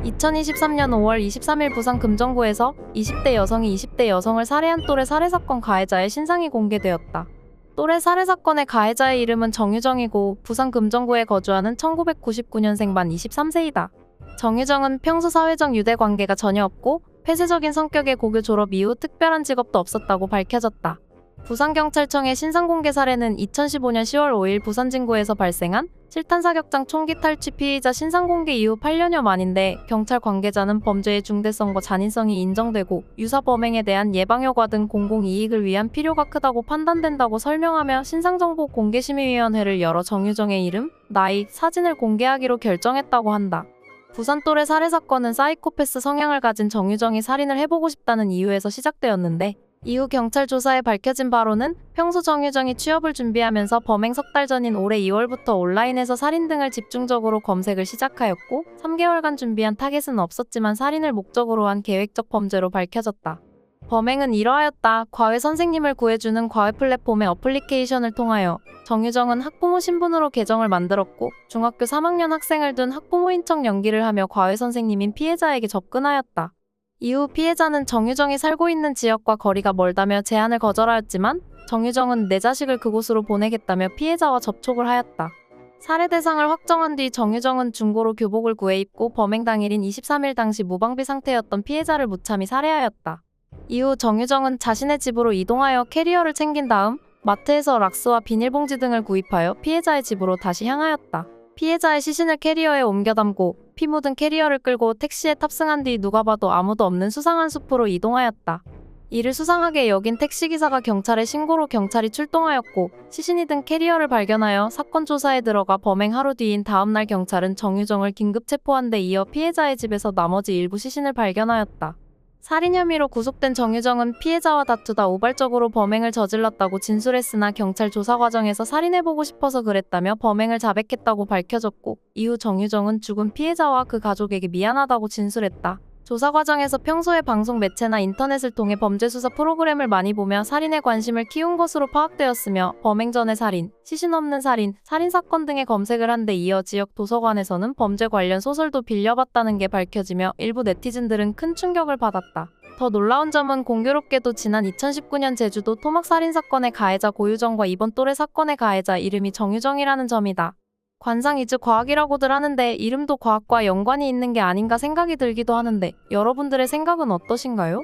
2023년 5월 23일 부산 금정구에서 20대 여성이 20대 여성을 살해한 또래 살해사건 가해자의 신상이 공개되었다. 또래 살해사건의 가해자의 이름은 정유정이고 부산 금정구에 거주하는 1999년생 만 23세이다. 정유정은 평소 사회적 유대 관계가 전혀 없고 폐쇄적인 성격의 고교 졸업 이후 특별한 직업도 없었다고 밝혀졌다. 부산경찰청의 신상공개 사례는 2015년 10월 5일 부산진구에서 발생한 실탄사격장 총기 탈취 피의자 신상공개 이후 8년여 만인데 경찰 관계자는 범죄의 중대성과 잔인성이 인정되고 유사 범행에 대한 예방효과 등 공공이익을 위한 필요가 크다고 판단된다고 설명하며 신상정보공개심의위원회를 열어 정유정의 이름, 나이, 사진을 공개하기로 결정했다고 한다. 부산 또래 살해사건은 사이코패스 성향을 가진 정유정이 살인을 해보고 싶다는 이유에서 시작되었는데 이후 경찰 조사에 밝혀진 바로는 평소 정유정이 취업을 준비하면서 범행 석 달 전인 올해 2월부터 온라인에서 살인 등을 집중적으로 검색을 시작하였고 3개월간 준비한 타겟은 없었지만 살인을 목적으로 한 계획적 범죄로 밝혀졌다. 범행은 이러하였다. 과외 선생님을 구해주는 과외 플랫폼의 어플리케이션을 통하여 정유정은 학부모 신분으로 계정을 만들었고 중학교 3학년 학생을 둔 학부모인 척 연기를 하며 과외 선생님인 피해자에게 접근하였다. 이후 피해자는 정유정이 살고 있는 지역과 거리가 멀다며 제안을 거절하였지만 정유정은 내 자식을 그곳으로 보내겠다며 피해자와 접촉을 하였다. 살해 대상을 확정한 뒤 정유정은 중고로 교복을 구해 입고 범행 당일인 23일 당시 무방비 상태였던 피해자를 무참히 살해하였다. 이후 정유정은 자신의 집으로 이동하여 캐리어를 챙긴 다음 마트에서 락스와 비닐봉지 등을 구입하여 피해자의 집으로 다시 향하였다. 피해자의 시신을 캐리어에 옮겨 담고 피 묻은 캐리어를 끌고 택시에 탑승한 뒤 누가 봐도 아무도 없는 수상한 숲으로 이동하였다. 이를 수상하게 여긴 택시기사가 경찰에 신고로 경찰이 출동하였고 시신이 든 캐리어를 발견하여 사건 조사에 들어가 범행 하루 뒤인 다음날 경찰은 정유정을 긴급 체포한 데 이어 피해자의 집에서 나머지 일부 시신을 발견하였다. 살인 혐의로 구속된 정유정은 피해자와 다투다 우발적으로 범행을 저질렀다고 진술했으나 경찰 조사 과정에서 살인해보고 싶어서 그랬다며 범행을 자백했다고 밝혀졌고 이후 정유정은 죽은 피해자와 그 가족에게 미안하다고 진술했다. 조사 과정에서 평소에 방송 매체나 인터넷을 통해 범죄 수사 프로그램을 많이 보며 살인에 관심을 키운 것으로 파악되었으며 범행 전의 살인, 시신 없는 살인, 살인사건 등의 검색을 한 데 이어 지역 도서관에서는 범죄 관련 소설도 빌려봤다는 게 밝혀지며 일부 네티즌들은 큰 충격을 받았다. 더 놀라운 점은 공교롭게도 지난 2019년 제주도 토막살인사건의 가해자 고유정과 이번 또래 사건의 가해자 이름이 정유정이라는 점이다. 관상이즈 과학이라고들 하는데 이름도 과학과 연관이 있는 게 아닌가 생각이 들기도 하는데 여러분들의 생각은 어떠신가요?